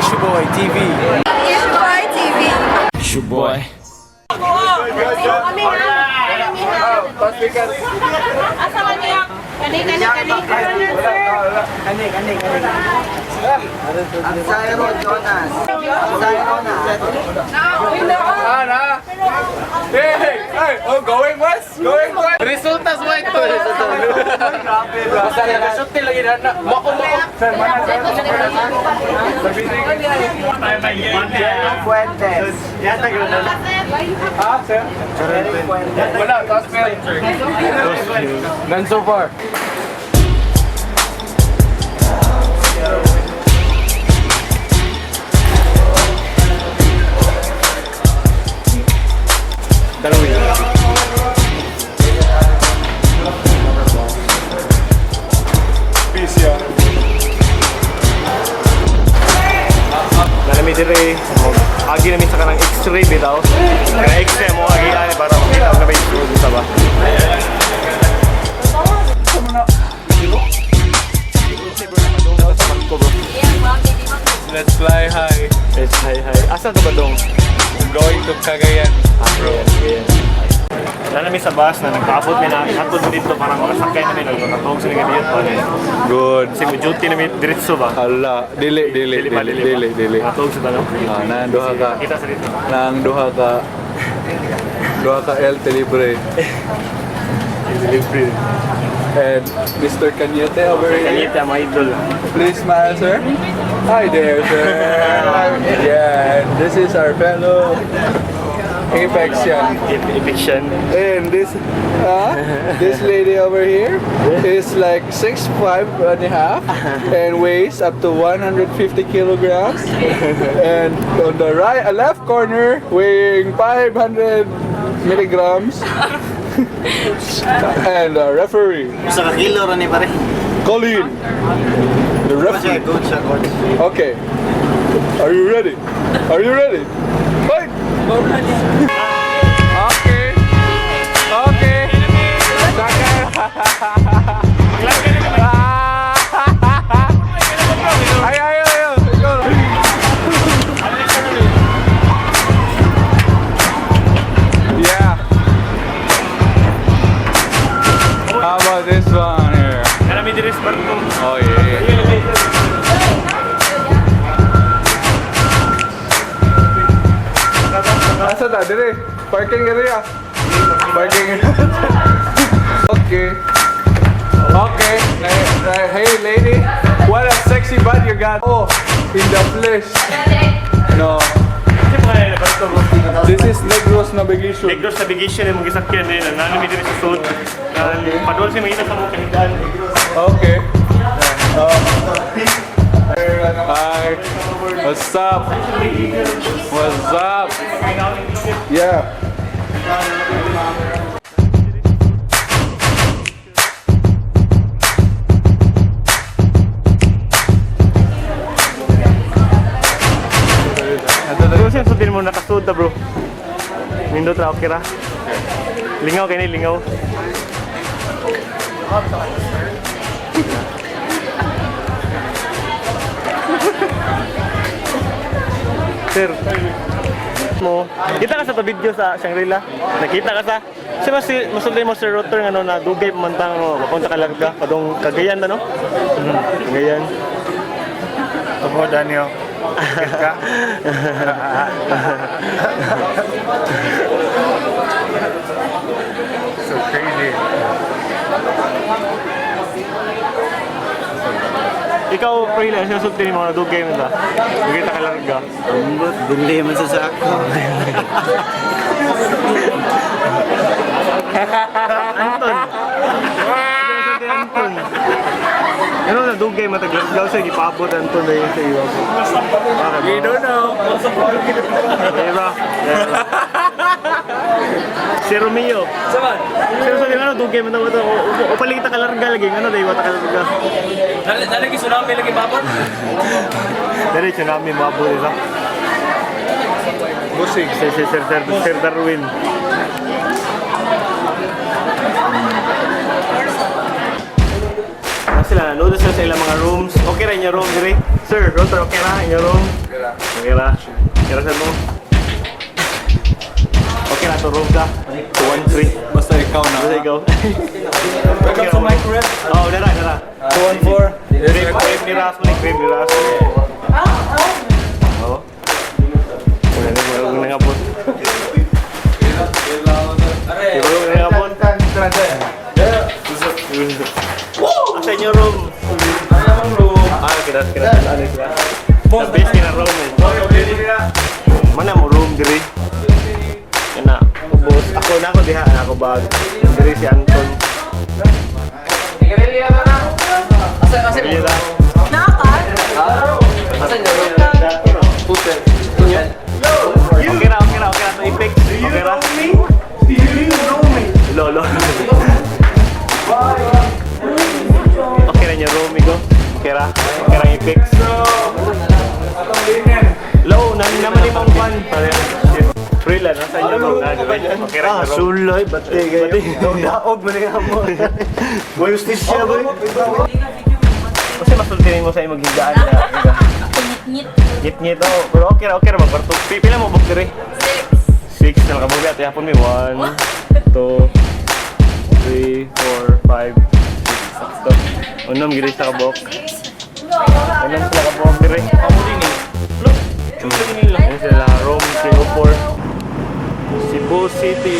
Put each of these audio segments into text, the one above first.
Shuboy TV. Shuboy TV. Shuboy. Kami na. Asa ka niya? Kani. Ang sayo, Jonas. Ang sayo na. Hey, oh, going west. Resultas mo ito. Basta na-shoot lagi na. Mako. Sir, mana sir? Fuentes. Yata gano'n na. Ah, sir? Wala, tapos none so far. Dalawin. Peace, yeah. Nalami dire. Agi namin sa kanang X-ray bitaw. Kanang X-ray mo agi ani para makita na may issue sa ba. Let's fly high. Let's fly high. Asa ka ba dong? I'm going to Cagayan. Cagayan. Nalami sa bus na nagpaabot mi na hatod dito para makasakay na nila nakatog sa ganyan pa ni. Good. Kasi mo duty na mi diretso ba? Hala, dili. Natog sa tanong. Nang duha ka. Kita sa dito. Nang duha ka El Libre. Delivery. And Mr. Cañete over here. Kanita mga idol. Please smile, sir. Hi there, sir. Yeah, and this is our fellow Apex yan. Eviction. And this lady over here is like 6'5" and weighs up to 150 kilograms. And on the left corner, weighing 500 milligrams. And the referee, Sa kakilo rin ni pare. Colleen, the referee. Good siya, coach. Okay, are you ready? Fight! Okay. Ayo. Go. Yeah. How about this one here? Nalami dire sa barko. Oh yeah. Asa ta dire? Parking area. Okay. Hey lady, what a sexy butt you got. Oh, in the flesh. No. Kasi mga na barko bro. This is Negros Navigation. Negros Navigation yung mga gisakyan din. Nalami dire sa sud. Padol siya mga sa mga kahigaan. Okay. Hi. What's up? Yeah. Bro, siya sudin mo nakasuda bro. Nindot ra okay ra. Lingaw kay ni lingaw. Sir, mo, kita ka sa to video sa Shangri-La. Nakita ka sa masulay mo sir router nga no na dugay pamantang no, mapunta ka larga padong Cagayan no? Cagayan. Ako Daniel. Ka. So crazy. Ikaw, Prila, sinusulti mo na dugay mo na. Dugay ta ka larga. Ambot, dili man sa sako. Anton. Anton. Ano na dugay mataglargaw sa gipabot Anton na yun sa iyo. You don't know. Diba? Si Romeo. Saman. Sinusulti mo na dugay mo na ito. O paligita ka larga lagi. Ano na iwata ka larga. Nalagi tsunami lagi babot. Dari tsunami mabot ito. Busing. Sir Darwin. sila, nanood sila sa ilang mga rooms. Okay ra inyo room, dire? Sir, router, okay ra inyo room? Okay ra. Okay ra sa mo? Okay ra to room ka? 213. Basta ikaw na. Basta ikaw. Welcome to my crib. Oh, dara. 214. Crib ni Ras mo ni crib ni Ras. Oo. Wala nga po. Wala nga po. Asa inyo room? Kira. Ano sila? The best kina room eh. Mana mo room diri? Kana, ubos. Ako na ako diha, ako bag. Diri si Anton. Diri ra. Okay ra. To Apex. Okay ra. Lolo. Okay ra niya room, Igo. Okay ra. Okay ra Apex. Low, naman ni Mount Juan. Free lang, nasa inyo room na. Okay ra. Suloy, bati kayo. Daog mo na mo. Boy, justice siya, boy. Kasi masultinin mo sa imong higdaan na. Ngit-ngit, oh. Pero okay ra magkwarto. Pila mo buk diri? 6 na nakabugi at yapon mi 1, 2, 3, 4, 5, 6, 7. Unam giri sa kabok. Unam sila kabok diri. Amo din ni. Look, chulo din nila. Yan sila room 304. Cebu City.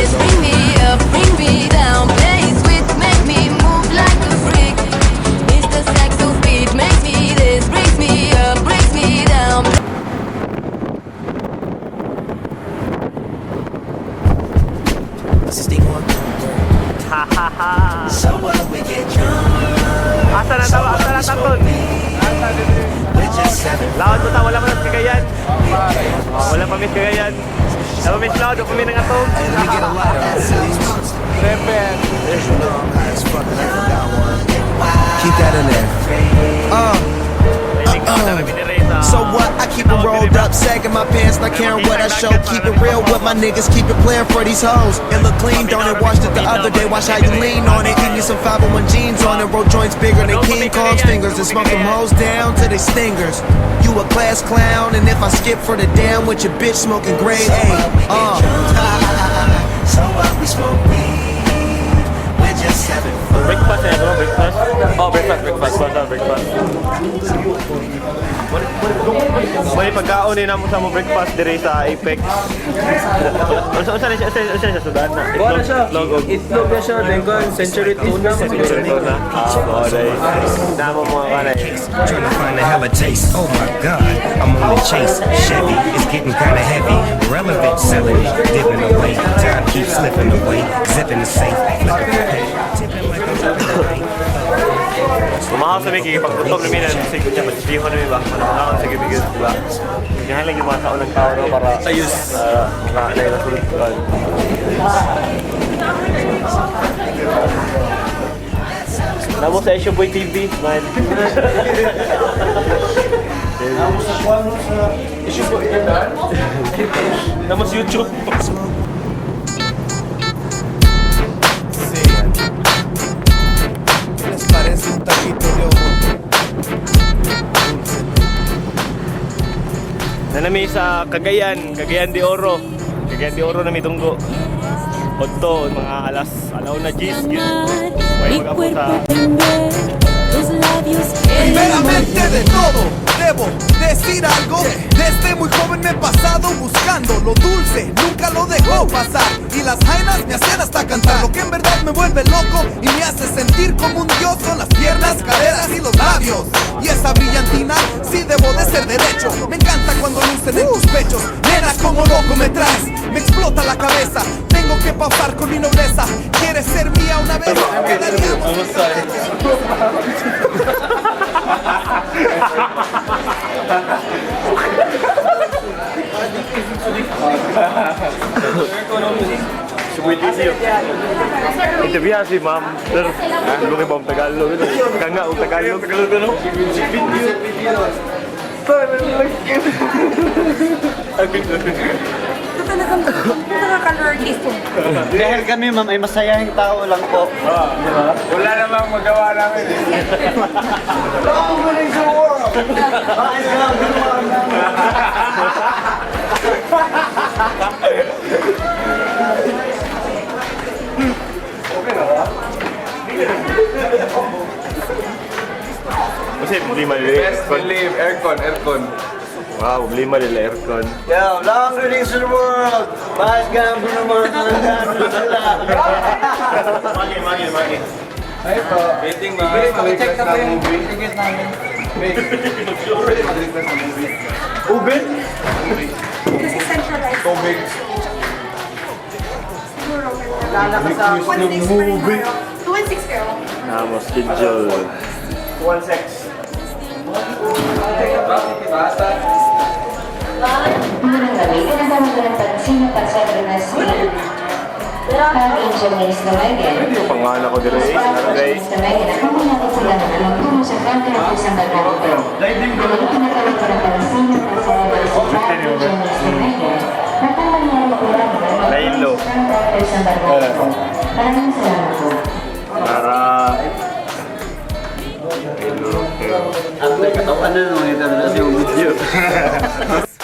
Bring me up, bring me down. Bass with make me move like a freak. It's the saxo beat makes me this, brings me up, brings me down. Ha ha ha. Asa na taton? Lawan mo ta, wala pa ng Cagayan. Wala pa miss Cagayan. Wala pa miss Lawan, wala pa miss ng atong. Keep that in there. So what? I keep it rolled up, sagging my pants, not caring what I show. Keep it real with my niggas, keep it playing for these hoes. It look clean, don't it? Washed it the other day, watch how you lean on it. Give me some 501 jeans on it, roll joints bigger than King Kong's fingers. And smoke them hoes down to they stingers. You a class clown, and if I skip for the damn with your bitch smoking grade A. So what we smoke weed, we're just having fun. Breakfast na ito, breakfast. Oh, breakfast. May pagkaon din mo sa mo breakfast diri sa Apex. Unsa siya sudan na? Wala siya. Itlog. Itlog na siya. Then ko, century tuna. Boy. Namo mo kanay. Trying to find a hella taste. Oh my god, I'm on the chase. Chevy, it's getting kinda heavy. Relevant, selling it, dipping away. Time keeps slipping away. Zipping the safe, flipping the pay. Tipping like I'm Kumahal sa Mickey, pagtutom na minan, sigod niya, matitiho na ba? Manakaon sa gibigid, diba? Kaya lang yung mga kaunang tao no, para ayos. Makalay na sulit. Namo sa Issue Boy TV, man. Namo sa Issue Boy TV. Namo sa YouTube. Parece un taquito de ojo. Nanami sa Cagayan de Oro. Cagayan de Oro na may tunggo. Otto, mga alaw na G's. May mag-apo sa... Primeramente de todo, debo decir algo. Desde muy joven me he pasado buscando lo dulce, nunca lo dejo pasar. Y las jainas me hacían hasta cantar. Lo que en verdad me vuelve loco y me hace sentir como un dios son las piernas, caderas y los labios. Y esa brillantina, sí debo de ser derecho. Me encanta cuando lucen en tus pechos. Nena, como loco me traes, me explota la cabeza. Tengo que pausar con mi nobleza. ¿Quieres ser mía una vez? Quedaríamos. Cebu Buitisyo. Interview si ma'am. Sir, lugi ba ang Tagalog? Kanga ang Tagalog. Tagalog ano? Nakaka-lurkis po. Dahil kami ma'am ay masayahing tao lang po. Wala namang magawa namin eh. Kasi lima nila Best aircon. believe, aircon. Wow, lima nila aircon. Yo, long greetings to the world! Bahas ka ng Bruno Magi. Ay po. Waiting mga mag-request ng movie. Mag-request ng movie. Ubin? Kasi centralized. Tubig. Siguro. Lalakas sa 1-6 pa rin kayo. 2-6 kayo. Namo schedule. 1-6. Basta. Unang gabi, tinatawag ko ng pansin na pasado na si Engineers na Megan. Yung pangalan ko dire, Saturday. Engineers na Megan, ang pangalaman sila na tumutulong sa country at isang bagay. Ang tinatawag ko ng pansin na pasado na si Engineers na Megan. Natawag niya ang makulang ng Lailo. isang bagay. Maraming salamat po. Para... Ang katawan na nung ito na yung video.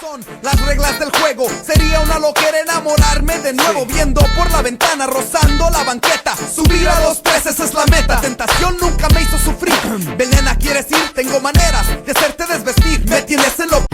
Son las reglas del juego. Sería una loquera enamorarme de nuevo. Viendo por la ventana, rozando la banqueta. Subir a los 13 es la meta. Tentación nunca me hizo sufrir. Venena, ¿quieres ir? Tengo maneras de hacerte desvestir. Me tienes en lo...